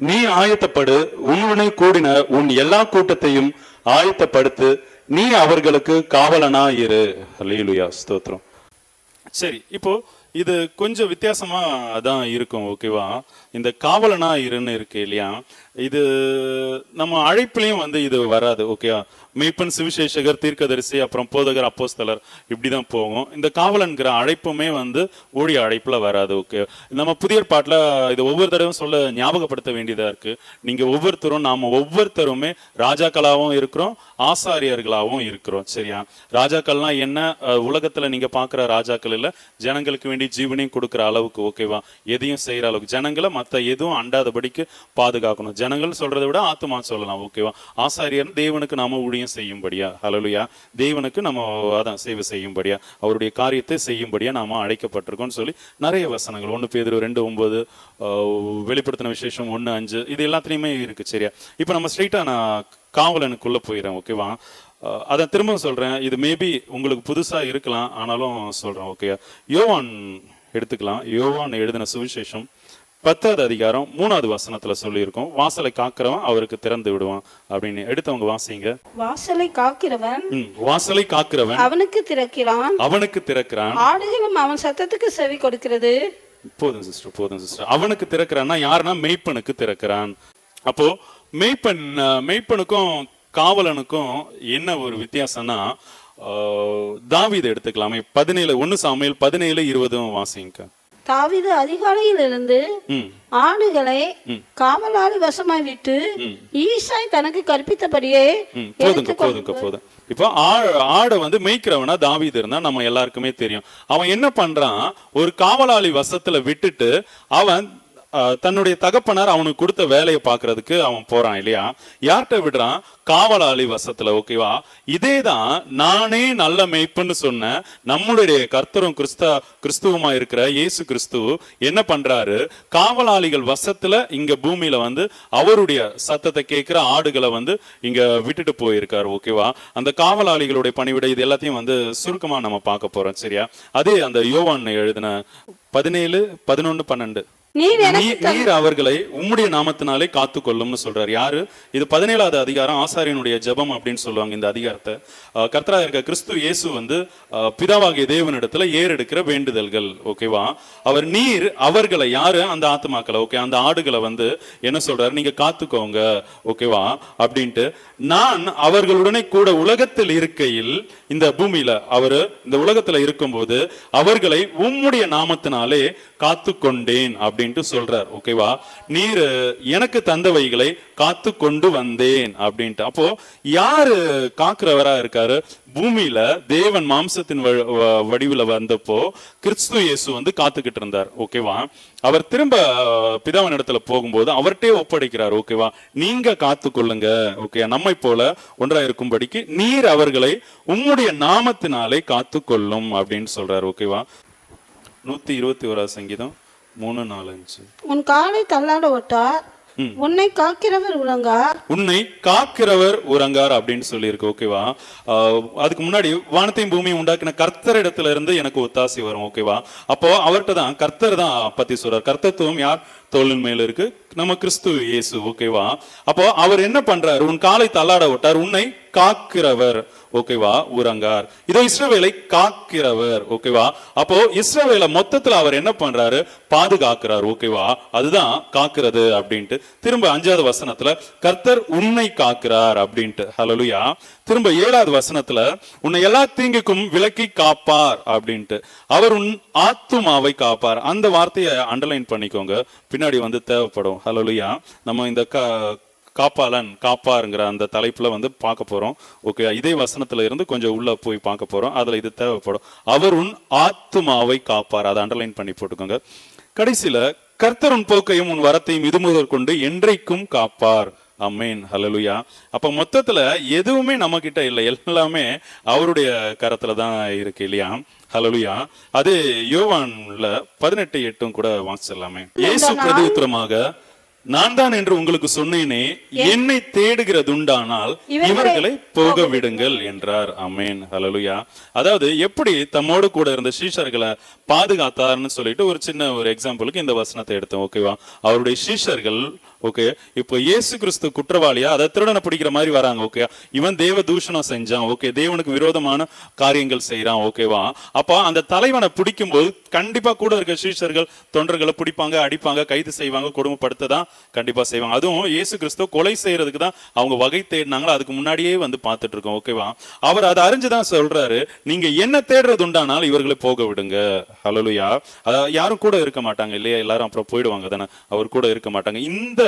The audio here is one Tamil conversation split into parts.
நீ ஆயத்தப்படு, உன்னுடனே கூடின உன் எல்லா கூட்டத்தையும் ஆயத்தப்படுத்து, நீ அவர்களுக்கு காவலனா இரு. அல்லேலூயா, ஸ்தோத்திரம். சரி, இப்போ இது கொஞ்சம் வித்தியாசமா தான் இருக்கும். ஓகேவா, இந்த காவலனா இருன்னு இருக்கு இல்லையா, இது நம்ம அழைப்புலையும் வந்து இது வராது. ஓகேவா, மெய்ப்பன், சுவிசேஷகர், தீர்க்கதரிசி, அப்புறம் போதகர், அப்போஸ்தலர், இப்படிதான் போகும். இந்த காவலன்கிற அழைப்புமே வந்து ஊழிய அழைப்புல வராது. ஓகே, நம்ம புதிய பாட்டுல இது ஒவ்வொரு தடவையும் சொல்ல ஞாபகப்படுத்த வேண்டியதா இருக்கு. நீங்க ஒவ்வொருத்தரும், நாம ஒவ்வொருத்தருமே ராஜாக்களாகவும் இருக்கிறோம், ஆசாரியர்களாகவும் இருக்கிறோம். சரியா, ராஜாக்கள்லாம் என்ன, உலகத்துல நீங்க பாக்குற ராஜாக்கள் இல்ல, ஜனங்களுக்கு வேண்டி ஜீவனையும் கொடுக்குற அளவுக்கு, ஓகேவா, எதையும் செய்யற அளவுக்கு, ஜனங்களை மத்த எதுவும் அண்டாதபடிக்கு பாதுகாக்கணும். ஜனங்கள் சொல்றதை விட ஆத்துமா சொல்லலாம். ஓகேவா, ஆசாரியர் தேவனுக்கு நாம ஊழியம் செய்யும்படியா, ஹல்லேலூயா, தேவனுக்கு நம்ம அதான் சேவை செய்யும்படியா, அவருடைய காரியத்தை செய்யும்படியா நாம அழைக்கப்பட்டிருக்கோம்னு சொல்லி நிறைய வசனங்கள், 1 பேதுரு 2:9, வெளிப்படுத்தின விசேஷம் 1:5, இது எல்லாத்துலயுமே இருக்கு. சரியா, இப்ப நம்ம ஸ்ட்ரெயிட்டா நான் காவலனுக்குள்ள போயிடுறேன். ஓகேவா, அதை திரும்ப சொல்றேன், இது மேபி உங்களுக்கு புதுசா இருக்கலாம், ஆனாலும் சொல்றேன். ஓகே, யோவான் எடுத்துக்கலாம். யோவான் எழுதின சுவிசேஷம் 10வது அதிகாரம் 3வது வசனத்துல சொல்லியிருக்கோம், வாசலை காக்கிறவன் அவருக்கு திறந்து விடுவான் அப்படின்னு. எடுத்தவங்க வாசிங்க. வாசலை காக்கிறவன், வாசலை காக்கிறவன் அவனுக்கு திறக்கிறான், அவனுக்கு திறக்கிறான், ஆடுகளும் அவன் சத்தத்துக்கு செவி கொடுக்கிறது. போதும் சிஸ்டர், போதும் சிஸ்டர். அவனுக்கு திறக்கிறான்னா யாருன்னா மெய்ப்பனுக்கு திறக்கிறான். அப்போ மெய்ப்பனுக்கும் காவலனுக்கும் என்ன ஒரு வித்தியாசம்னா, தாவீது எடுத்துக்கலாமே, 1 சாமுவேல் 17:20 வாசிங்க. தாவீது அதிகாலையில் இருந்து ஆடுகளை காவலாளி வசமாய் விட்டு ஈசாய் தனக்கு கற்பித்தபடியே போதும். இப்போ ஆடை வந்து மேய்க்கிறவனா தாவீது இருந்தா நம்ம எல்லாருக்குமே தெரியும். அவன் என்ன பண்றான், ஒரு காவலாளி வசத்துல விட்டுட்டு அவன் தன்னுடைய தகப்பனார் அவனுக்கு கொடுத்த வேலையை பார்க்கறதுக்கு அவன் போறான் இல்லையா, யார்கிட்ட விடுறான், காவலாளி வசத்துல. ஓகேவா, இதேதான் நானே நல்ல மேய்ப்புன்னு சொன்ன நம்முடைய கர்த்தரும் கிறிஸ்துவுமா இருக்கிற இயேசு கிறிஸ்து என்ன பண்றாரு, காவலாளிகள் வசத்துல இங்க பூமியில வந்து அவருடைய சத்தத்தை கேட்கிற ஆடுகளை வந்து இங்க விட்டுட்டு போயிருக்காரு. ஓகேவா, அந்த காவலாளிகளுடைய பணிவிடை, இது எல்லாத்தையும் வந்து சுருக்கமா நம்ம பார்க்க போறோம். சரியா, அதே அந்த யோவான் எழுதின 17:11, நீர் அவர்களை உம்முடைய நாமத்தினாலே காத்து கொள்ளும்னு சொல்றாரு. யாரு இது? 17வது அதிகாரம், ஆசாரியனுடைய ஜெபம் அப்படின்னு சொல்லுவாங்க. இந்த அதிகாரத்தை கர்த்தராக இருக்க கிறிஸ்து இயேசு வந்து பிதாவாகிய தேவனிடத்துல ஏறெடுக்கிற வேண்டுதல்கள். ஓகேவா, அவர் நீர் அவர்களை, யாரு, அந்த ஆத்துமாக்களை, ஓகே, அந்த ஆடுகளை வந்து என்ன சொல்றாரு, நீங்க காத்துக்கோங்க. ஓகேவா, அப்படின்ட்டு, நான் அவர்களுடனே கூட உலகத்தில் இருக்கையில், இந்த பூமியில அவரு இந்த உலகத்துல இருக்கும்போது அவர்களை உம்முடைய நாமத்தினாலே காத்து கொண்டேன் அப்படின்ட்டு சொல்றார். ஓகேவா, நீர் எனக்கு தந்தவைகளை காத்து கொண்டு வந்தேன் அப்படின்ட்டு. அப்போ யாரு காக்குறவரா இருக்காரு? பூமியில தேவன் மாம்சத்தின் வடிவுல வந்தப்போ கிறிஸ்து இயேசு வந்து காத்துக்கிட்டு இருந்தார். ஓகேவா, அவர் திரும்ப பிதாவின் இடத்துல போகும்போது அவர்கிட்டே ஒப்படைக்கிறார். ஓகேவா, நீங்க காத்து கொள்ளுங்க. ஓகே, நம்மை போல ஒன்றா இருக்கும்படிக்கு நீர் அவர்களை உம்முடைய நாமத்தினாலே காத்து கொள்ளும் அப்படின்னு சொல்றாரு. ஓகேவா, 121 சங்கீதம் 3-4-5. உன் காலை தள்ளாட ஒட்டார், உன்னை காக்கிறவர் உறங்கார், உன்னை காக்கிறவர் உறங்கார் அப்படின்னு சொல்லி இருக்கு. ஓகேவா, அதுக்கு முன்னாடி வானத்தையும் பூமியும் உண்டாக்கின கர்த்தர் இடத்துல இருந்து எனக்கு ஒத்தாசி வரும். ஓகேவா, அப்போ அவர்கிட்ட தான் கர்த்தர் தான் பத்தி சொல்றார். கர்த்தத்துவம் யார் தோளின் மேல இருக்கு? நம்ம கிறிஸ்து இயேசு. ஓகேவா, அப்போ அவர் என்ன பண்றாரு, உன் காலை தள்ளாட விட்டார், உன்னை காக்கிறவர். ஓகேவா, உறங்கார். இதோ இஸ்ரவேலை காக்கிறவர். ஓகேவா, அப்போ இஸ்ரவேலை மொத்தத்துல அவர் என்ன பண்றாரு, பாதுகாக்கிறார். ஓகேவா, அதுதான் காக்கிறது அப்படின்ட்டு. திரும்ப 5வது வசனத்துல கர்த்தர் உன்னை காக்கிறார் அப்படின்ட்டு. ஹல்லேலூயா. திரும்ப 7வது வசனத்துல உன்னை எல்லா தீங்குக்கும் விலக்கி காப்பார் அப்படின்ட்டு. அவர் உன் ஆத்துமாவை காப்பார். அந்த வார்த்தையை அண்டர்லைன் பண்ணிக்கோங்க, பின்னாடி வந்து தேவைப்படும். ஹல்லேலூயா. நம்ம இந்த காப்பாருங்கிற அந்த தலைப்புல வந்து பார்க்க போறோம். ஓகே, இதே வசனத்துல இருந்து கொஞ்சம் உள்ள போய் பார்க்க போறோம். அதுல இது தேவைப்படும். அவர் உன் ஆத்துமாவை காப்பார், அதை அண்டர்லைன் பண்ணி போட்டுக்கோங்க. கடைசியில கர்த்தர் உன் போக்கையும் உன் வரத்தையும் இது முதல் கொண்டு என்றைக்கும் காப்பார். ஆமென், ஹல்லேலூயா. அப்ப மொத்தத்துல எதுவுமே நம்ம கிட்ட இல்லை, எல்லாமே அவருடைய கரத்துல தான் இருக்கு இல்லையா? ஹல்லேலூயா. அது யோவான்ல 18:8 கூட வாசிச்சிடலாமே. இயேசு பிரதியுத்தரமாக, நான் தான் என்று உங்களுக்கு சொன்னேனே, என்னை தேடுகிறதுண்டானால் இவர்களை போக விடுங்கள் என்றார். ஆமென், ஹல்லேலூயா. அதாவது எப்படி தம்மோடு கூட இருந்த சீஷர்களை பாதுகாத்தார்னு சொல்லிட்டு ஒரு சின்ன ஒரு எக்ஸாம்பிளுக்கு இந்த வசனத்தை எடுத்தோம். ஓகேவா, அவருடைய சீஷர்கள் ஓகே. இப்போ இயேசு கிறிஸ்து குற்றவாளியா, அதை திருடனை பிடிக்கிற மாதிரி வராங்க. ஓகே, இவன் தேவ தூஷணம் செஞ்சான். ஓகே, தேவனுக்கு விரோதமான காரியங்கள் செய்யறான். ஓகேவா? அப்ப அந்த தலைவனை பிடிக்கும் போது கண்டிப்பா கூட இருக்க சீஷர்கள் தொண்டர்களை பிடிப்பாங்க, அடிப்பாங்க, கைது செய்வாங்க, கொடுமைப்படுத்த தான் கண்டிப்பா செய்வாங்க. அதுவும் இயேசு கிறிஸ்து கொலை செய்யறதுக்கு தான் அவங்க வகை தேடினாங்களோ அதுக்கு முன்னாடியே வந்து பார்த்துட்டு இருக்கோம். ஓகேவா? அவர் அதை அறிஞ்சுதான் சொல்றாரு, நீங்க என்ன தேடுறது உண்டானால் இவர்களை போக விடுங்க. ஹல்லேலூயா. யாரும் கூட இருக்க மாட்டாங்க இல்லையா? எல்லாரும் அப்புறம் போயிடுவாங்க தானே, அவர் கூட இருக்க மாட்டாங்க. இந்த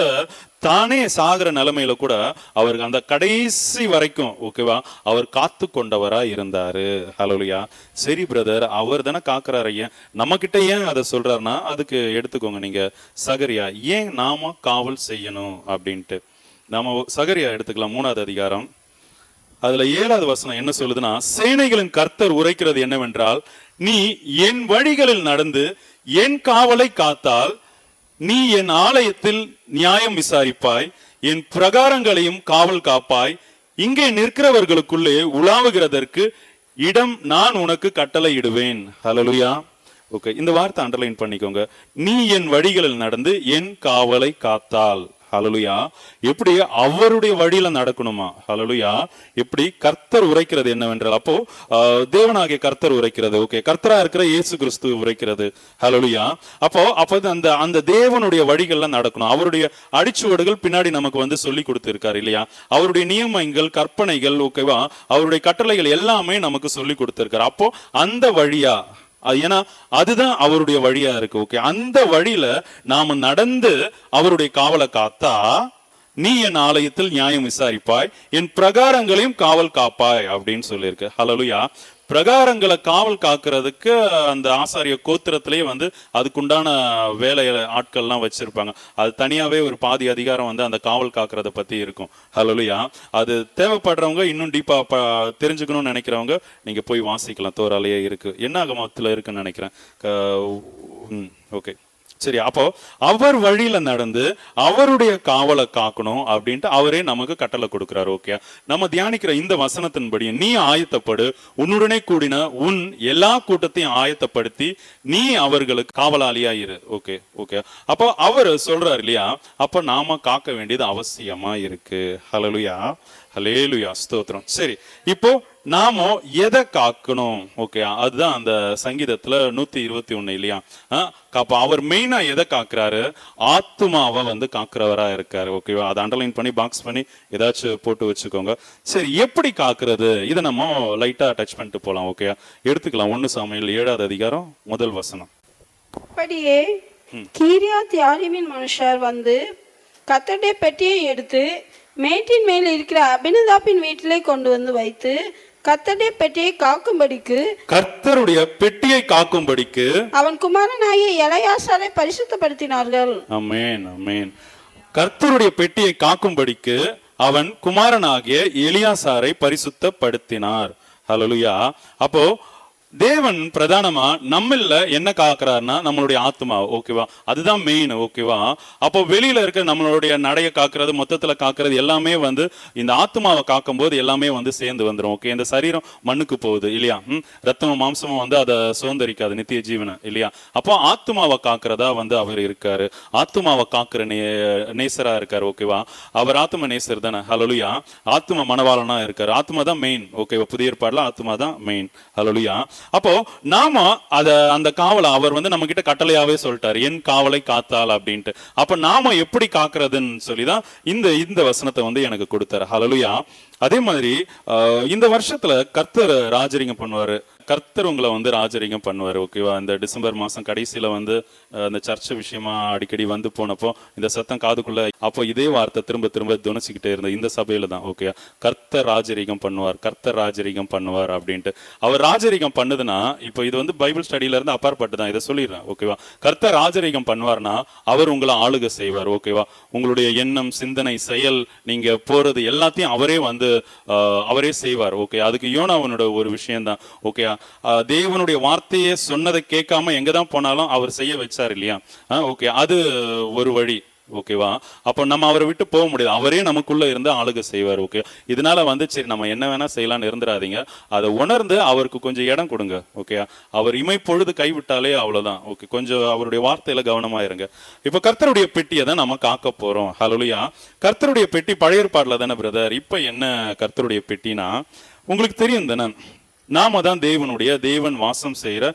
தானே சாகிற நிலைமையில கூட அவர் அந்த கடைசி வரைக்கும், ஓகேவா, அவர் காத்து கொண்டவரா இருந்தாரு. ஹல்லேலூயா. சரி பிரதர், அவர் தானே காக்குறாரு, ஐயன் நம்ம கிட்ட ஏன் அதை சொல்றாருன்னா அதுக்கு எடுத்துக்கோங்க நீங்க சகரியா, ஏன் நாம காவல் செய்யணும் அப்படின்ட்டு. நாம சகரியா எடுத்துக்கலாம், 3வது அதிகாரம். அதுல 7வது வசனம் என்ன சொல்லுதுன்னா, சேனைகளின் கர்த்தர் உரைக்கிறது என்னவென்றால், நீ என் வழிகளில் நடந்து என் காவலை காத்தால் நீ என் ஆலயத்தில் நியாயம் விசாரிப்பாய், என் பிரகாரங்களையும் காவல் காப்பாய், இங்கே நிற்கிறவர்களுக்குள்ளே உலாவுகிறதற்கு இடம் நான் உனக்கு கட்டளையிடுவேன். ஹல்லேலூயா. ஓகே, இந்த வார்த்தை அண்டர்லைன் பண்ணிக்கோங்க. நீ என் வழிகளில் நடந்து என் காவலை காத்தால். ஹல்லேலூயா. எப்படி அவருடைய வழியில நடக்கணுமா? ஹல்லேலூயா. எப்படி கர்த்தர் உரைக்கிறது என்னவென்றால், அப்போ தேவனாகிய கர்த்தர் உரைக்கிறது. ஓகே, கர்த்தரா இருக்கிற இயேசு கிறிஸ்து உரைக்கிறது. ஹல்லேலூயா. அப்போ அந்த தேவனுடைய வழிகள்ல நடக்கணும். அவருடைய அடிச்சுவடுகள் பின்னாடி நமக்கு வந்து சொல்லி கொடுத்திருக்காரு இல்லையா? அவருடைய நியமங்கள், கற்பனைகள், ஓகேவா, அவருடைய கட்டளைகள் எல்லாமே நமக்கு சொல்லி கொடுத்திருக்காரு. அப்போ அந்த வழியா, ஏன்னா அதுதான் அவருடைய வழியா இருக்கு. ஓகே, அந்த வழியில நாம நடந்து அவருடைய காவலை காத்தா, நீ என் ஆலயத்தில் நியாயம் விசாரிப்பாய், என் பிரகாரங்களையும் காவல் காப்பாய் அப்படின்னு சொல்லியிருக்கு. ஹல்லேலூயா. பிரகாரங்களை காவல் காக்கிறதுக்கு அந்த ஆசாரிய கோத்திரத்திலேயே வந்து அதுக்குண்டான வேலை ஆட்கள்லாம் வச்சிருப்பாங்க. அது தனியாவே ஒரு பாதி அதிகாரம் வந்து அந்த காவல் காக்கிறத பத்தி இருக்கும். ஹல்லேலூயா. அது தேவைப்படுறவங்க, இன்னும் டீப்பா தெரிஞ்சுக்கணும்னு நினைக்கிறவங்க நீங்க போய் வாசிக்கலாம். தோராலேயே இருக்கு, என்னாகமத்துல இருக்குன்னு நினைக்கிறேன். ஓகே, சரி. அப்போ அவர் வழியில நடந்து அவருடைய காவலை காக்கணும் அப்படின்ட்டு அவரே நமக்கு கட்டளை கொடுக்கிறாரு. ஓகே, நம்ம தியானிக்கிற இந்த வசனத்தின்படி, நீ ஆயத்தப்படு, உன்னுடனே கூடின உன் எல்லா கூட்டத்தையும் ஆயத்தப்படுத்தி நீ அவர்களுக்கு காவலாளியா இரு. Okay okay. அப்போ அவர் சொல்றாரு இல்லையா? அப்ப நாம காக்க வேண்டியது அவசியமா இருக்கு. ஹல்லேலூயா. ஹல்லேலூயா. ஸ்தோத்திரம். சரி, இப்போ நாம எதை காக்கணும்? ஓகே, அதுதான் அந்த சங்கீதத்துல 121 இல்லையா? அப்ப அவர் மெயினா எதை காக்குறாரு? ஆத்துமாவை வந்து காக்குறவரா இருக்காரு. ஓகேவா? அதை அண்டர்லைன் பண்ணி பாக்ஸ் பண்ணி ஏதாச்சும் போட்டு வச்சுக்கோங்க. சரி, எப்படி காக்குறது? இதை நம்ம லைட்டா டச் பண்ணிட்டு போலாம். ஓகே, எடுத்துக்கலாம். 1 சாமுவேல் 7வது அதிகாரம் 1 வசனம். அப்படியே கீரியாத் யாரீமின் மனுஷர் வந்து கர்த்தருடைய பெட்டியை எடுத்து மேட்டின் மேல் இருக்கிற அபினதாபின் வீட்டிலே கொண்டு வந்து வைத்து கர்த்தருடைய பெட்டியை காக்கும்படிக்கு அவன் குமாரனாகிய எலெயாசாரை பரிசுத்தப்படுத்தினார்கள். ஆமென், ஆமென். கர்த்தருடைய பெட்டியை காக்கும்படிக்கு அவன் குமாரனாகிய எலியாசாரை பரிசுத்தப்படுத்தினார். ஹல்லேலூயா. அப்போ தேவன் பிரதானமா நம்மள என்ன காக்குறாருன்னா நம்மளுடைய ஆத்மா. ஓகேவா? அதுதான் மெயின். ஓகேவா? அப்போ வெளியில இருக்க நம்மளுடைய நடைய காக்குறது, மொத்தத்துல காக்குறது எல்லாமே வந்து இந்த ஆத்மாவை காக்கும் போது எல்லாமே வந்து சேர்ந்து வந்துடும். ஓகே, இந்த சரீரம் மண்ணுக்கு போகுது இல்லையா? ரத்தமும் மாம்சமும் வந்து அதை சுதந்திரிக்காது, நித்திய ஜீவனை இல்லையா? அப்போ ஆத்மாவை காக்குறதா வந்து அவர் இருக்காரு. ஆத்மாவை காக்குற நேசரா இருக்காரு. ஓகேவா? அவர் ஆத்ம நேசர் தானே. ஹல்லேலூயா. ஆத்ம மனவாளனா இருக்காரு. ஆத்மா தான் மெயின். ஓகேவா? புதிய ஏற்பாடுல ஆத்மா தான் மெயின். ஹல்லேலூயா. அப்போ நாம அந்த காவலை அவர் வந்து நம்ம கிட்ட கட்டளையாவே சொல்லிட்டாரு, என் காவலை காத்தால் அப்படின்ட்டு. அப்ப நாம எப்படி காக்குறதுன்னு சொல்லிதான் இந்த வசனத்தை வந்து எனக்கு கொடுத்தாரு. ஹல்லேலூயா. அதே மாதிரி இந்த வருஷத்துல கர்த்தர் ராஜரிகம் பண்ணுவாரு. கர்த்தர் உங்களை வந்து ராஜரிகம் பண்ணுவார். ஓகேவா? இந்த டிசம்பர் மாசம் கடைசியில வந்து அந்த சர்ச் விஷயமா அடிக்கடி வந்து போனப்போ இந்த சத்தம் காதுக்குள்ள, அப்போ இதே வார்த்தை திரும்ப திரும்ப துணிச்சுக்கிட்டே இருந்த இந்த சபையில தான். ஓகே, கர்த்தர் ராஜரிகம் பண்ணுவார், கர்த்தர் ராஜரிகம் பண்ணுவார் அப்படின்ட்டு. அவர் ராஜரிகம் பண்ணுதுன்னா, இப்போ இது வந்து பைபிள் ஸ்டடியில இருந்து அப்பாற்பட்டு தான் இதை சொல்லிடுறேன். ஓகேவா? கர்த்தர் ராஜரிகம் பண்ணுவார்னா அவர் உங்களை ஆளுகை செய்வார். ஓகேவா? உங்களுடைய எண்ணம், சிந்தனை, செயல், நீங்க போறது எல்லாத்தையும் அவரே செய்வார். ஓகே, அதுக்கு யோனாவனோட ஒரு விஷயம் தான். ஓகே, தேவனுடைய வார்த்தையை சொன்னதை கேட்காம எங்கதான் போனாலும் அவர் செய்ய வச்சார் இல்லையா? ஓகே, அது ஒரு வழி. ஓகேவா? அப்போ நம்ம அவரை விட்டு போக முடியாது, அவரே நமக்குள்ள இருந்து ஆளுகை செய்வார். ஓகே, இதனால வந்து சரி நம்ம என்ன வேணா செய்யலாம்னு இருந்துடாதீங்க, அதை உணர்ந்து அவருக்கு கொஞ்சம் இடம் கொடுங்க. ஓகே, அவர் இமைப்பொழுது கைவிட்டாலே அவ்வளவுதான். ஓகே, கொஞ்சம் அவருடைய வார்த்தையில கவனமா இருங்க. இப்போ கர்த்தருடைய பெட்டியை தான் நம்ம காக்க போறோம். ஹல்லேலூயா. கர்த்தருடைய பெட்டி பழைய ஏற்பாடுல தானே பிரதர்? இப்போ என்ன கர்த்தருடைய பெட்டினா உங்களுக்கு தெரியும் தானே, நாம தான் தேவன் வாசம் செய்யற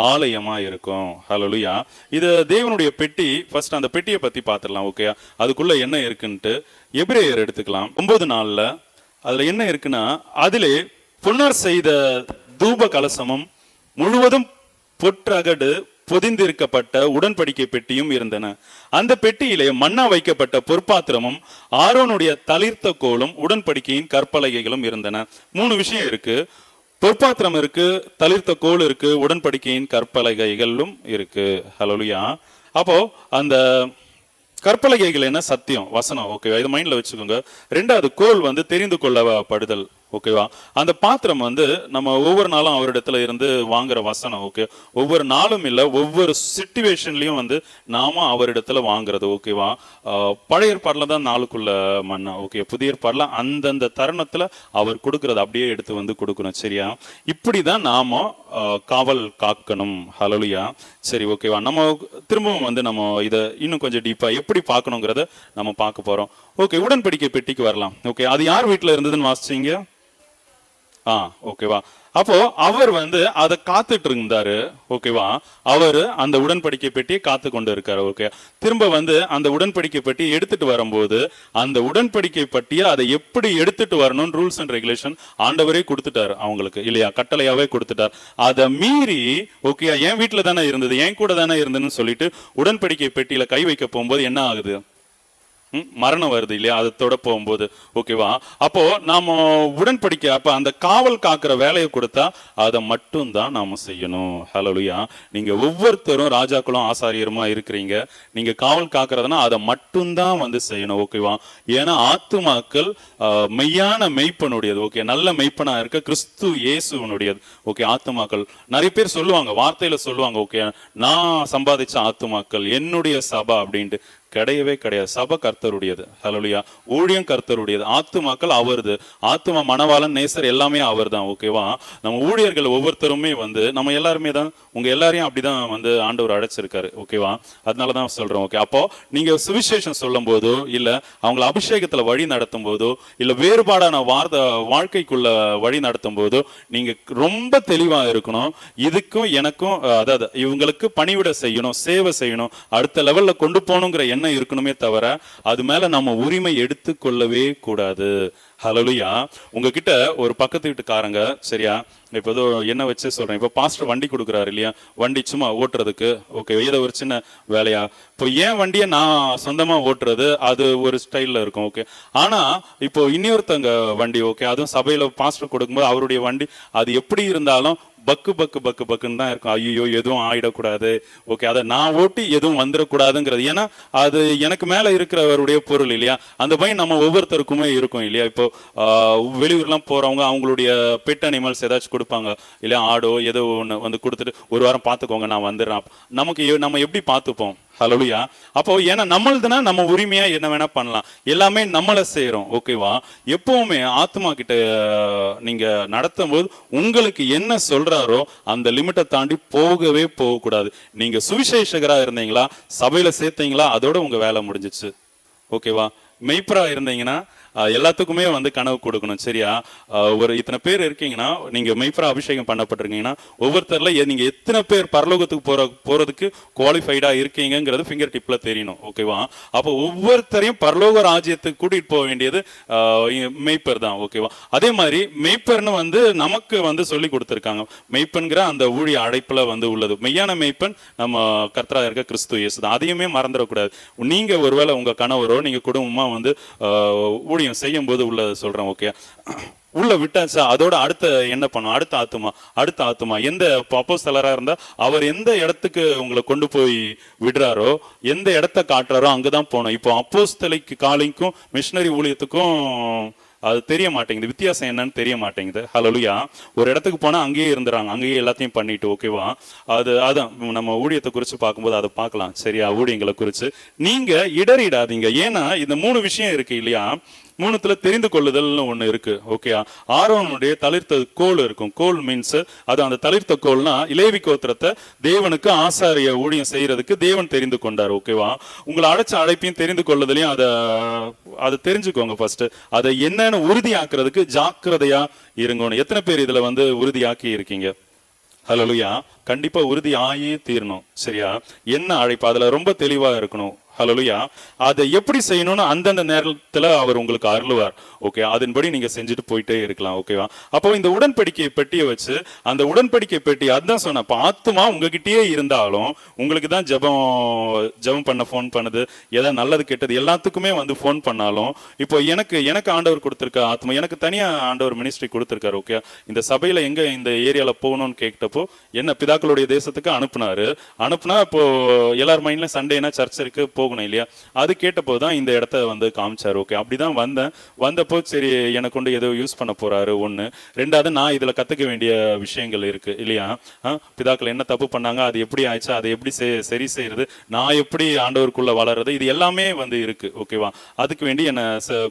ஆலயமா இருக்கும். ஹல்லேலூயா. இது தேவனுடைய பெட்டி. ஃபர்ஸ்ட் அந்த பெட்டியை பத்தி பார்த்துடலாம். ஓகே, அதுக்குள்ள என்ன இருக்குன்ட்டு எபிரேயர் எடுத்துக்கலாம். 9:4 அதுல என்ன இருக்குன்னா, அதிலே புனர் செய்த தூப கலசமும் முழுவதும் பொற்றகடு பொதிந்திருக்கப்பட்ட உடன்படிக்கை பெட்டியும் இருந்தன. அந்த பெட்டியிலே மன்னா வைக்கப்பட்ட பொற்பாத்திரமும் ஆரோனுடைய தளிர்த்த கோலும் உடன்படிக்கையின் கற்பலகைகளும் இருந்தன. 3 விஷயம் இருக்கு. பொற்பாத்திரம் இருக்கு, தளிர்த்த கோல் இருக்கு, உடன்படிக்கையின் கற்பலகைகளும் இருக்கு. ஹல்லேலூயா. அப்போ அந்த கற்பலகைகள் என்ன? சத்தியம், வசனம். ஓகேவா? இது மைண்ட்ல வச்சுக்கோங்க. 2வது கோல் வந்து தெரிந்து கொள்ளப்படுதல். ஓகேவா? அந்த பாத்திரம் வந்து நம்ம ஒவ்வொரு நாளும் அவரிடத்துல இருந்து வாங்குற வசனம். ஓகே, ஒவ்வொரு நாளும் இல்ல, ஒவ்வொரு சிச்சுவேஷன்லயும் வந்து நாம அவரிடத்துல வாங்குறது. ஓகேவா? பழைய ஏற்பாடுல தான் நாளுக்குள்ள மன்னா. ஓகே, புதிய ஏற்பாடுல அந்தந்த தருணத்துல அவர் கொடுக்கறது அப்படியே எடுத்து வந்து கொடுக்கணும். சரியா? இப்படிதான் நாம காவல் காக்கணும். ஹல்லேலூயா. சரி, ஓகேவா? நம்ம திரும்பவும் வந்து நம்ம இதை இன்னும் கொஞ்சம் டீப்பா எப்படி பார்க்கணுங்கிறத நம்ம பார்க்க போறோம். ஓகே, உடன்படிக்கை பெட்டிக்கு வரலாம். ஓகே, அது யார் வீட்டுல இருந்ததுன்னு வாசிச்சீங்க? ஓகேவா? அப்போ அவர் வந்து அதை காத்துட்டு இருந்தாரு. ஓகேவா? அவரு அந்த உடன்படிக்கை பெட்டியை காத்து கொண்டு இருக்காரு. ஓகே, திரும்ப வந்து அந்த உடன்படிக்கை பெட்டியை எடுத்துட்டு வரும்போது அந்த உடன்படிக்கை பட்டியை அதை எப்படி எடுத்துட்டு வரணும் ரூல்ஸ் அண்ட் ரெகுலேஷன் ஆண்டவரே கொடுத்துட்டாரு அவங்களுக்கு, இல்லையா? கட்டளையாவே கொடுத்துட்டார். அதை மீறி ஓகே, என் வீட்டுல தானே இருந்தது, என் கூட தானே இருந்ததுன்னு சொல்லிட்டு உடன்படிக்கை பெட்டியில கை வைக்க போகும்போது என்ன ஆகுது? மரணம் வருது, இல்லையா? அதோட போகும்போது. ஓகேவா? அப்போ நாம உடன்படிக்கை, அப்ப அந்த காவல் காக்கிற வேலையை கொடுத்தா அதை மட்டும் தான் நாம செய்யணும். ஹல்லேலூயா. நீங்க ஒவ்வொருத்தரும் ராஜாக்களும் ஆசாரியருமா இருக்கிறீங்க. நீங்க காவல் காக்கிறதுனா அதை மட்டும்தான் வந்து செய்யணும். ஓகேவா? ஏன்னா ஆத்துமாக்கள் மெய்யான மெய்ப்பனுடையது. ஓகே, நல்ல மெய்ப்பனா இருக்க கிறிஸ்து இயேசுவனுடையது. ஓகே, ஆத்துமாக்கள் நிறைய பேர் சொல்லுவாங்க, வார்த்தையில சொல்லுவாங்க, ஓகே, நான் சம்பாதிச்ச ஆத்துமாக்கள் என்னுடைய சபை அப்படின்ட்டு. கிடையவே கிடையாது. சபை கர்த்தருடையது. ஹல்லேலூயா. ஊழியம் கர்த்தருடையது. ஆத்துமாக்கள் அவருது. ஆத்துமா மணவாளன் நேசர் எல்லாமே அவர் தான். ஓகேவா? நம்ம ஊழியர்கள் ஒவ்வொருத்தருமே வந்து நம்ம எல்லாருமே தான், உங்க எல்லாரையும் அப்படிதான் வந்து ஆண்டவர் அழைச்சிருக்காரு. ஓகேவா? அதனாலதான் சொல்றோம். ஓகே, அப்போ நீங்க சுவிசேஷம் சொல்லும் போதோ இல்ல அவங்களை அபிஷேகத்துல வழி நடத்தும் போதோ இல்ல வேறுபாடான வாழ்க்கைக்குள்ள வழி நடத்தும் போதோ நீங்க ரொம்ப தெளிவா இருக்கணும். இதுக்கும் எனக்கும், அதாவது இவங்களுக்கு பணிவிட செய்யணும், சேவை செய்யணும், அடுத்த லெவல்ல கொண்டு போகணுங்கிற எண்ணம் இருக்கணுமே தவிர அது மேல நம்ம உரிமை எடுத்துக்கொள்ளவே கூடாது. ஹல்லேலூயா. உங்ககிட்ட ஒரு பக்கத்து வீட்டுக்காரங்க, சரியா, இப்போ ஏதோ என்ன வச்சு சொல்றேன், இப்போ பாஸ்டர் வண்டி கொடுக்குறாரு, இல்லையா? வண்டி சும்மா ஓட்டுறதுக்கு. ஓகே, ஏதோ ஒரு சின்ன வேலையா. இப்போ ஏன் வண்டியை நான் சொந்தமா ஓட்டுறது அது ஒரு ஸ்டைல்ல இருக்கும். ஓகே, ஆனா இப்போ இன்னொருத்தங்க வண்டி, ஓகே, அதுவும் சபையில பாஸ்டர் கொடுக்கும்போது அவருடைய வண்டி அது எப்படி இருந்தாலும் பக்கு பக்கு பக்கு பக்குன்னு தான் இருக்கும். ஐயோ எதுவும் ஆயிடக்கூடாது, ஓகே, அதை நான் ஓட்டி எதுவும் வந்துடக்கூடாதுங்கிறது. ஏன்னா அது எனக்கு மேல இருக்கிறவருடைய பொருள், இல்லையா? அந்த பயம் நம்ம ஒவ்வொருத்தருக்குமே இருக்கும், இல்லையா? இப்போ வெளியூர்லாம் போறவங்க அவங்களுடைய பெட் அனிமல்ஸ் ஏதாச்சும் கொடுப்பாங்க, இல்லையா? ஆடோ ஏதோ ஒன்று வந்து கொடுத்துட்டு ஒரு வாரம் பார்த்துக்கோங்க நான் வந்துடுறேன். நம்ம எப்படி பார்த்துப்போம்? ஹல்லேலூயா. அப்போ ஏன்னா நம்மள்துனா நம்ம உரிமையா என்ன வேணா பண்ணலாம், எல்லாமே நம்மளை செய்யறோம். ஓகேவா? எப்பவுமே ஆத்மா கிட்ட நீங்க நடத்தும் போது உங்களுக்கு என்ன சொல்றாரோ அந்த லிமிட்டை தாண்டி போகவே போகக்கூடாது. நீங்க சுவிசேஷகரா இருந்தீங்களா, சபையில சேர்த்தீங்களா, அதோட உங்க வேலை முடிஞ்சிச்சு. ஓகேவா? மெய்ப்பரா இருந்தீங்கன்னா எல்லாத்துக்குமே வந்து கனவு கொடுக்கணும். சரியா? ஒரு இத்தனை பேர் இருக்கீங்கன்னா, நீங்க மெய்ப்பரா அபிஷேகம் பண்ணப்பட்டிருக்கீங்கன்னா ஒவ்வொருத்தர்ல நீங்க எத்தனை பேர் பரலோகத்துக்கு போறதுக்கு குவாலிஃபைடா இருக்கீங்கிறது ஃபிங்கர் டிப்ல தெரியணும். ஓகேவா? அப்போ ஒவ்வொருத்தரையும் பரலோக ராஜ்யத்துக்கு கூட்டிட்டு போக வேண்டியது மெய்ப்பர் தான். ஓகேவா? அதே மாதிரி மெய்ப்பர்னு வந்து நமக்கு வந்து சொல்லி கொடுத்துருக்காங்க. மெய்ப்பன்கிற அந்த ஊழிய அழைப்புல வந்து உள்ளது. மெய்யான மெய்ப்பன் நம்ம கர்த்தரா இருக்க கிறிஸ்து இயேசு தான். அதையுமே மறந்துடக்கூடாது. நீங்க ஒருவேளை உங்க கணவரோ நீங்க குடும்பமா வந்து ஊழியம் செய்யும் போது உள்ள சொல்றேன். ஓகே, உள்ள விட்டாச்சா, அதோட அடுத்த என்ன பண்ணும்? அடுத்த ஆத்துமா எந்த அப்போஸ்தலரா இருந்தா அவர் எந்த இடத்துக்கு உங்களை கொண்டு போய் விடுறாரோ, எந்த இடத்த காட்டுறாரோ அங்கதான் போகணும். இப்போ அப்போஸ்தலிக் காலிங்க்கும் மிஷனரி ஊழியத்துக்கும் அது தெரிய மாட்டேங்குது, வித்தியாசம் என்னன்னு தெரிய மாட்டேங்குது. ஹல்லேலூயா. ஒரு இடத்துக்கு போனா அங்கேயே இருந்துறாங்க, அங்கேயே எல்லாத்தையும் பண்ணிட்டு. ஓகேவா? அதான் நம்ம ஊழியத்தை குறித்து பார்க்கும்போது அதை பார்க்கலாம். சரியா? ஊழியங்களை குறித்து நீங்க இடறிடாதீங்க. ஏன்னா இந்த 3 விஷயம் இருக்கு இல்லையா? 3த்துல தெரிந்து கொள்ளுதல்னு ஒண்ணு இருக்கு. ஓகே, ஆரோனுடைய தளிர்த்த கோல் இருக்கும். கோல் மீன்ஸ் அது அந்த தளிர்த்த கோல்னா லேவி கோத்திரத்தை தேவனுக்கு ஆசாரிய ஊழியம் செய்யறதுக்கு தேவன் தெரிந்து கொண்டார். ஓகேவா? உங்களை அழைச்ச அழைப்பையும் தெரிந்து கொள்ளுதலையும் அதை தெரிஞ்சுக்கோங்க. ஃபர்ஸ்ட் அதை என்னன்னு உறுதியாக்குறதுக்கு ஜாக்கிரதையா இருங்கன்னு. எத்தனை பேர் இதுல உறுதியாக்கி இருக்கீங்க? ஹல்லேலூயா. கண்டிப்பா உறுதி ஆயே தீரணும். சரியா? என்ன அழைப்பு அதுல ரொம்ப தெளிவா இருக்கணும். ஹல்லேலூயா. அதை எப்படி செய்யணும்னு அந்தந்த நேரத்துல அவர் உங்களுக்கு அருளுவார். ஓகே, அதன்படி நீங்க செஞ்சுட்டு போயிட்டே இருக்கலாம். ஓகேவா? அப்போ இந்த உடன்படிக்கை பெட்டியை வச்சு அந்த உடன்படிக்கை பெட்டி அதான் சொன்ன ஆத்துமா உங்ககிட்டயே இருந்தாலும் உங்களுக்கு தான் ஜெபம் பண்ண ஃபோன் பண்ணுது, ஏதாவது நல்லது கெட்டது எல்லாத்துக்குமே ஃபோன் பண்ணாலும் இப்போ எனக்கு ஆண்டவர் கொடுத்திருக்க ஆத்மா, எனக்கு தனியா ஆண்டவர் மினிஸ்ட்ரி கொடுத்திருக்காரு. ஓகே, இந்த சபையில எங்க இந்த ஏரியால போகணும்னு கேட்டப்போ என்ன பிதாக்களுடைய தேசத்துக்கு அனுப்புனா இப்போ எல்லார் மைண்ட்ல சண்டேனா சர்ச் இருக்கு போகணும் இல்லையா? அது கேட்டப்போ தான் இந்த இடத்த காமிச்சாரு. ஓகே, அப்படிதான் வந்தப்போ சரி எனக்கு கொண்டு ஏதோ யூஸ் பண்ண போறாரு. ஒண்ணு, ரெண்டாவது நான் இதுல கத்துக்க வேண்டிய விஷயங்கள் இருக்கு இல்லையா? பிதாக்கள் என்ன தப்பு பண்ணாங்க, அது எப்படி ஆயிடுச்சு, அதை எப்படி சரி செய்யறது, நான் எப்படி ஆண்டவருக்குள்ள வளர்றது, இது எல்லாமே இருக்கு. ஓகேவா? அதுக்கு வேண்டி என்ன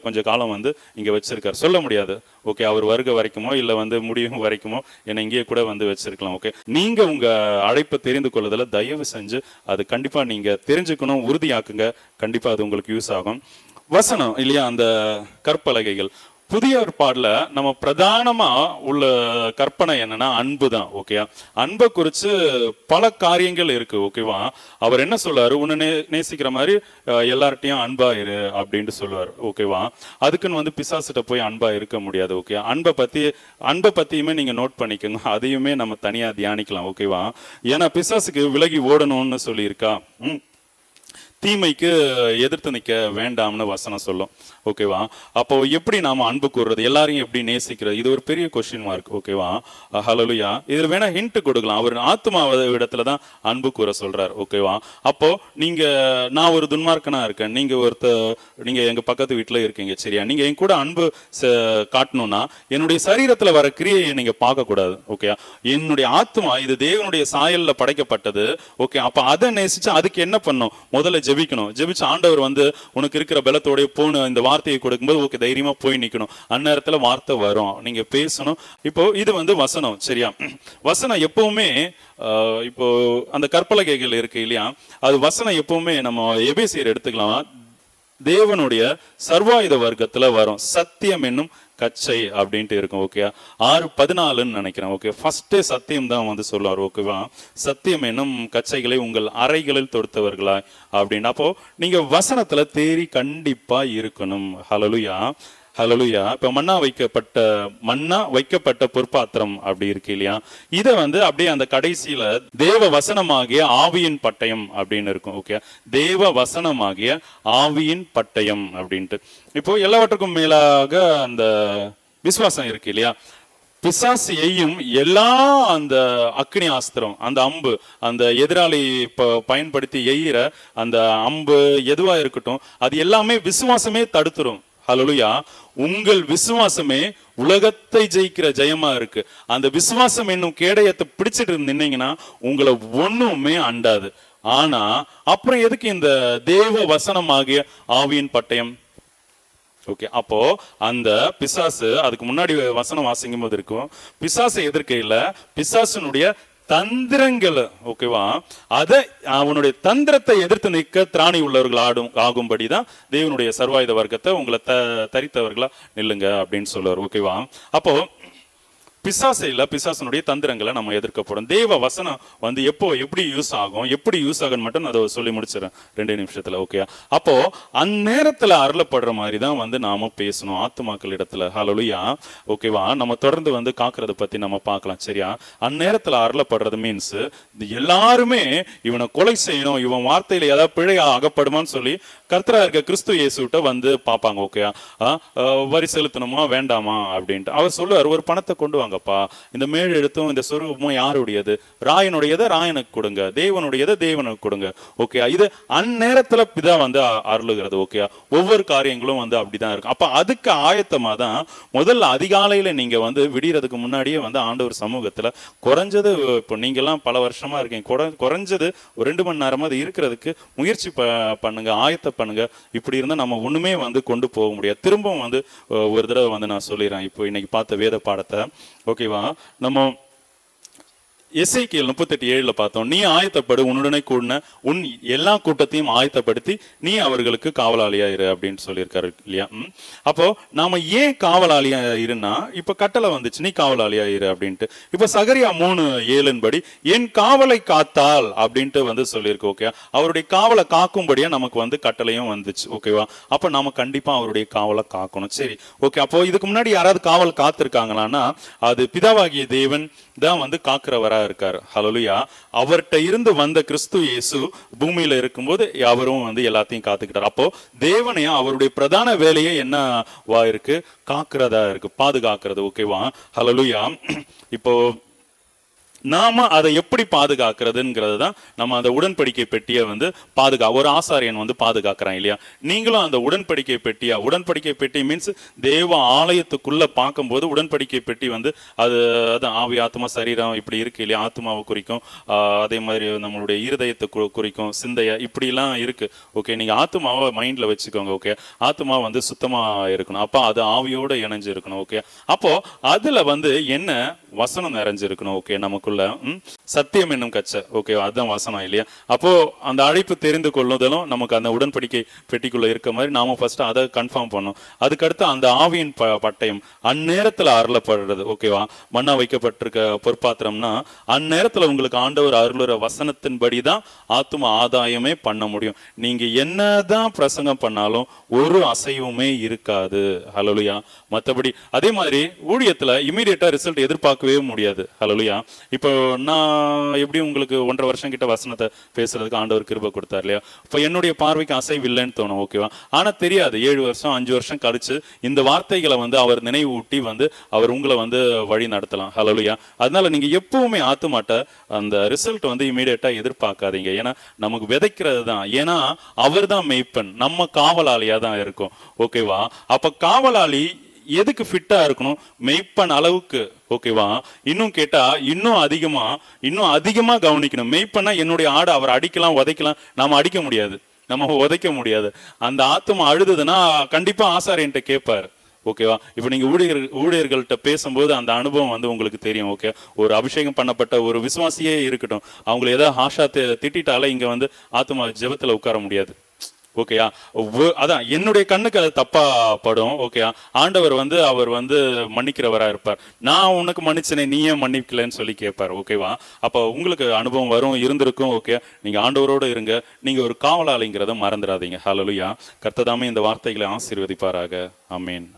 கொஞ்சம் காலம் இங்க வச்சிருக்காரு. சொல்ல முடியாது. ஓகே, அவர் வருகை வரைக்குமோ இல்ல முடியும் வரைக்குமோ என்னை இங்கேயே கூட வச்சிருக்கலாம். ஓகே, நீங்க உங்க அழைப்பை தெரிந்து கொள்ளுதல தயவு செஞ்சு அது கண்டிப்பா நீங்க தெரிஞ்சுக்கணும், உறுதியாக்குங்க. கண்டிப்பா அது உங்களுக்கு யூஸ் ஆகும். வசனம் இல்லையா? அந்த கற்பலகைகள் புதிய ஏற்பாடுல நம்ம பிரதானமா உள்ள கற்பனை என்னன்னா அன்பு தான். ஓகே, அன்பை குறிச்சு பல காரியங்கள் இருக்கு. ஓகேவா? அவர் என்ன சொல்றாரு? உன்னை நேசிக்கிற மாதிரி எல்லார்ட்டையும் அன்பா இரு அப்படின்ட்டு சொல்லுவார். ஓகேவா? அதுக்குன்னு பிசாசிட்ட போய் அன்பா இருக்க முடியாது. ஓகே, அன்பை பத்தியுமே நீங்க நோட் பண்ணிக்கோங்க. அதையுமே நம்ம தனியா தியானிக்கலாம். ஓகேவா? ஏன்னா பிசாசுக்கு விலகி ஓடணும்னு சொல்லியிருக்கா. தீமைக்கு எதிர்த்து நிற்க வேண்டாம்னு வசனம் சொல்லும். ஓகேவா? அப்போ எப்படி நாம அன்பு கூறுறது, எல்லாரையும் எப்படி நேசிக்கிறது, இது ஒரு பெரிய கொஸ்டின் மார்க். ஓகேவா? ஹல்லேலூயா. இதுல வேணா ஹிண்ட் கொடுக்கலாம். அவர் ஆத்மா இடத்துலதான் அன்பு கூற சொல்றார். ஓகேவா? அப்போ நான் ஒரு துன்மார்க்கனா இருக்கேன், நீங்க எங்க பக்கத்து வீட்டுல இருக்கீங்க. சரியா? நீங்க என் கூட அன்பு காட்டணும்னா என்னுடைய சரீரத்துல வர கிரியையை நீங்க பார்க்க கூடாது. ஓகே, என்னுடைய ஆத்மா இது தேவனுடைய சாயல்ல படைக்கப்பட்டது. ஓகே, அப்ப அதை நேசிச்சு அதுக்கு என்ன பண்ணும்? முதல்ல ஜெபிக்கணும். ஜெபிச்சு ஆண்டவர் உனக்கு இருக்கிற பலத்தோட போன இந்த வார்த்தையை கொடுக்கும்போது ஓகே தைரியமா போய் நிக்கணும். அந்நேரத்துல வார்த்தை வரும், நீங்க பேசணும். இப்போ இது வசனம். சரியா? வசனம் எப்பவுமே இப்போ அந்த கற்பலகைகள் இருக்கு இல்லையா? அது வசனம் எப்பவுமே நம்ம எபேசியர் எடுத்துக்கலாம், தேவனுடைய சர்வாயுத வர்க்கத்துல வரும். சத்தியம் என்னும் கச்சை அப்படின்ட்டு இருக்கும். ஓகே, 6:14 நினைக்கிறேன். ஓகே, ஃபர்ஸ்டே சத்தியம் தான் சொல்லுவார். ஓகேவா? சத்தியம் என்னும் கச்சைகளை உங்கள் அறைகளில் தொடுத்தவர்களா அப்படின்னு. அப்போ நீங்க வசனத்துல தேறி கண்டிப்பா இருக்கணும். ஹல்லேலூயா. ஹல்லேலூயா. இப்ப மன்னா வைக்கப்பட்ட பொற்பாத்திரம் அப்படி இருக்கு இல்லையா? இதை அப்படியே அந்த கடைசியில தேவ வசனமாகிய ஆவியின் பட்டயம் அப்படின்னு இருக்கும். ஓகே, தேவ வசனமாகிய ஆவியின் பட்டயம் அப்படின்ட்டு. இப்போ எல்லாவற்றுக்கும் மேலாக அந்த விசுவாசம் இருக்கு இல்லையா? பிசாசு எய்யும் எல்லா அந்த அக்னி ஆஸ்திரம், அந்த அம்பு, அந்த எதிராளி பயன்படுத்தி எய்கிற அந்த அம்பு எதுவா இருக்கட்டும், அது எல்லாமே விசுவாசமே தடுத்துரும். ஹல்லேலூயா. உங்கள் விசுவாசமே உலகத்தை ஜெயிக்கிற ஜெயமா இருக்கு. அந்த விசுவாசம் என்னும் கேடயத்தை பிடிச்சிட்டு நின்னீங்கன்னா உங்களை ஒண்ணுமே அண்டாது. ஆனா அப்புறம் எதுக்கு இந்த தேவ வசனமாகிய ஆவியின் பட்டயம்? ஓகே, அப்போ அந்த பிசாசு அதுக்கு முன்னாடி வசனம் வாசிக்கும் போது இருக்கும், பிசாசை எதிர்க்கையில பிசாசனுடைய தந்திரங்கள். ஓகேவா? அதை அவனுடைய தந்திரத்தை எதிர்த்து நிற்க திராணி உள்ளவர்கள் ஆகும்படிதான் தேவனுடைய சர்வாயுத வர்க்கத்தை உங்களை தரித்தவர்களா நில்லுங்க அப்படின்னு சொல்லுவார். ஓகேவா? அப்போ பிசாசனுடைய தந்திரங்களை நம்ம எதிர்க்கப்படும். தேவ வசனம் எப்படி யூஸ் ஆகும் மட்டும் அதை சொல்லி முடிச்சிடறேன் 2 நிமிஷத்துல. ஓகே, அப்போ அந்நேரத்துல அருளப்படுற மாதிரி தான் நாம பேசணும் ஆத்துமாக்கள் இடத்துல. ஹல்லேலூயா. ஓகேவா? நம்ம தொடர்ந்து காக்குறத பத்தி நம்ம பார்க்கலாம். சரியா? அந்நேரத்துல அருளப்படுறது மீன்ஸ் எல்லாருமே இவனை கொலை செய்யணும், இவன் வார்த்தையில ஏதாவது பிழை அகப்படுமான்னு சொல்லி கர்த்தரா இருக்க கிறிஸ்து இயேசுட்ட பார்ப்பாங்க. ஓகே, வரி செலுத்தணுமா வேண்டாமா அப்படின்ட்டு அவர் சொல்லுவார், ஒரு பணத்தை கொண்டு வாங்க தாங்கப்பா. இந்த மேல் எழுத்தும் இந்த சொரூபமும் யாருடையது? ராயனுடையதை ராயனுக்கு கொடுங்க, தேவனுடையதை தேவனுக்கு கொடுங்க. ஓகே, இது அந்நேரத்துல பிதா வந்து அருளுகிறது. ஓகே, ஒவ்வொரு காரியங்களும் வந்து அப்படிதான் இருக்கும். அப்ப அதுக்கு ஆயத்தமா தான் முதல்ல அதிகாலையில நீங்க வந்து விடியறதுக்கு முன்னாடியே வந்து ஆண்டவர் சமூகத்துல குறைஞ்சது, இப்போ நீங்க எல்லாம் பல வருஷமா இருக்கீங்க, குறைஞ்சது ஒரு 2 மணி நேரமாவது இருக்கிறதுக்கு முயற்சி பண்ணுங்க, ஆயத்த பண்ணுங்க. இப்படி இருந்தா நம்ம ஒண்ணுமே வந்து கொண்டு போக முடியாது. திரும்பவும் வந்து ஒரு தடவை வந்து நான் சொல்லிடுறேன். இப்போ இன்னைக்கு பார்த்த வேத பாடத்தை, ஓகேவா, நம்ம எசேக்கியேல் 38:7 பார்த்தோம். நீ ஆயத்தப்படு, உன்னுடனே கூடின உன் எல்லா கூட்டத்தையும் ஆயத்தப்படுத்தி நீ அவர்களுக்கு காவலாளியா இரு அப்படின்னு சொல்லியிருக்காரு இல்லையா? அப்போ நாம ஏன் காவலாளியா இருன்னா, இப்ப கட்டளை வந்துச்சு நீ காவலாளியா இரு அப்படின்ட்டு. இப்ப சகரியா 3:7 படி என் காவலை காத்தால் அப்படின்ட்டு வந்து சொல்லியிருக்கு. ஓகே, அவருடைய காவலை காக்கும்படியா நமக்கு வந்து கட்டளையும் வந்துச்சு. ஓகேவா, அப்ப நாம கண்டிப்பா அவருடைய காவலை காக்கணும். சரி, ஓகே. அப்போ இதுக்கு முன்னாடி யாராவது காவல் காத்திருக்காங்களான்னா அது பிதாவாகிய தேவன் தான் வந்து காக்கிறவரா இருக்காரு. ஹல்லேலூயா. அவர்கிட்ட இருந்து வந்த கிறிஸ்து இயேசு பூமியில இருக்கும்போது அவரும் வந்து எல்லாத்தையும் காத்துக்கிட்டார். அப்போ தேவனையா அவருடைய பிரதான வேலையே என்னவா இருக்கு? காக்கிறதா இருக்கு, பாதுகாக்கிறது. ஓகேவா, ஹல்லேலூயா. இப்போ நாம அதை எப்படி பாதுகாக்கிறதுங்கிறது தான் நம்ம அந்த உடன்படிக்கை பெட்டியை வந்து ஒரு ஆசாரியன் வந்து பாதுகாக்கிறான் இல்லையா? நீங்களும் அந்த உடன்படிக்கை பெட்டியா, உடன்படிக்கை பெட்டி மீன்ஸ் தேவ ஆலயத்துக்குள்ள பார்க்கும்போது உடன்படிக்கை பெட்டி வந்து அது ஆவி, ஆத்மா, சரீரம் இப்படி இருக்கு இல்லையா? ஆத்மாவை குறிக்கும், அதே மாதிரி நம்மளுடைய இருதயத்தை குறிக்கும், சிந்தைய இப்படிலாம் இருக்கு. ஓகே, நீங்க ஆத்மாவை மைண்ட்ல வச்சுக்கோங்க. ஓகே, ஆத்மா வந்து சுத்தமா இருக்கணும், அப்ப அது ஆவியோட இணைஞ்சு இருக்கணும். ஓகே, அப்போ அதுல வந்து என்ன வசனம் நிறைஞ்சிருக்கணும். ஓகே, நமக்குள்ள சத்தியம் என்னும் கச்சை. ஓகே, அதுதான் வசனம் இல்லையா? அப்போ அந்த அழைப்பு தெரிந்து கொள்ளுதலும் நமக்கு அந்த உடன்படிக்கை பெட்டிக்குள்ள இருக்க மாதிரி நாம ஃபர்ஸ்ட் அதை கன்ஃபார்ம் பண்ணோம். அதுக்கடுத்து அந்த ஆவியின் பட்டயம் அந்நேரத்துல அருளப்படுறது. ஓகேவா, மண்ணா வைக்கப்பட்டிருக்க பொற்பாத்திரம்னா அந்நேரத்துல உங்களுக்கு ஆண்டவர் அருளுற வசனத்தின்படிதான் ஆத்தும ஆதாயமே பண்ண முடியும். நீங்க என்னதான் பிரசங்கம் பண்ணாலும் ஒரு அசைவுமே இருக்காது. ஹல்லேலூயா. மற்றபடி அதே மாதிரி ஊழியத்துல இமீடியட்டா ரிசல்ட் எதிர்பார்க்கவே முடியாது. ஹல்லேலூயா. இப்போ நான் எப்படி உங்களுக்கு 1.5 வருஷம் கிட்ட வசனத்தை பேசுறதுக்கு ஆண்டவர் கிருபை கொடுத்தார் இல்லையா? இப்போ என்னுடைய பார்வைக்கு அசைவு இல்லைன்னு தோணும். ஓகேவா, ஆனா தெரியாது 7 வருஷம் 5 வருஷம் கழிச்சு இந்த வார்த்தைகளை வந்து அவர் நினைவு ஊட்டி வந்து அவர் உங்களை வந்து வழி நடத்தலாம். ஹல்லேலூயா. அதனால நீங்க எப்பவுமே ஆத்துமாட்ட அந்த ரிசல்ட் வந்து இமீடியட்டா எதிர்பார்க்காதீங்க. ஏன்னா நமக்கு விதைக்கிறது தான். ஏன்னா அவர் தான் மெய்ப்பன், நம்ம காவலாளியா தான் இருக்கும். ஓகேவா, அப்ப காவலாளி எதுக்கு ஃபிட்டா இருக்கணும்? மெய்ப்பன் அளவுக்கு. ஓகேவா, இன்னும் கேட்டா இன்னும் அதிகமா கவனிக்கணும். மெய்ப்பனா என்னுடைய ஆடு அவர் அடிக்கலாம், உதைக்கலாம், நாம அடிக்க முடியாது, நம்ம உதைக்க முடியாது. அந்த ஆத்துமா அழுதுன்னா கண்டிப்பா ஆசாரியன்ட்ட கேட்பாரு. ஓகேவா, இப்போ நீங்க ஊழியர்கள்ட்ட பேசும்போது அந்த அனுபவம் வந்து உங்களுக்கு தெரியும். ஓகே, ஒரு அபிஷேகம் பண்ணப்பட்ட ஒரு விசுவாசியே இருக்கட்டும், அவங்களை ஏதாவது ஹாஷா திட்டாலே இங்க வந்து ஆத்துமா ஜெபத்துல உட்கார முடியாது. ஓகேயா, அதான் என்னுடைய கண்ணுக்கு அது தப்பா படும். ஓகேயா, ஆண்டவர் வந்து அவர் வந்து மன்னிக்கிறவரா இருப்பார். நான் உனக்கு மன்னிச்சனே, நீ ஏன் மன்னிக்கலன்னு சொல்லி கேட்பார். ஓகேவா, அப்போ உங்களுக்கு அனுபவம் வரும், இருந்திருக்கும். ஓகே, நீங்க ஆண்டவரோடு இருங்க, நீங்க ஒரு காவலாளிங்கிறத மறந்துடாதீங்க. ஹல்லேலூயா. கர்த்தர் தாமே இந்த வார்த்தைகளை ஆசீர்வதிப்பாராக. ஆமென்.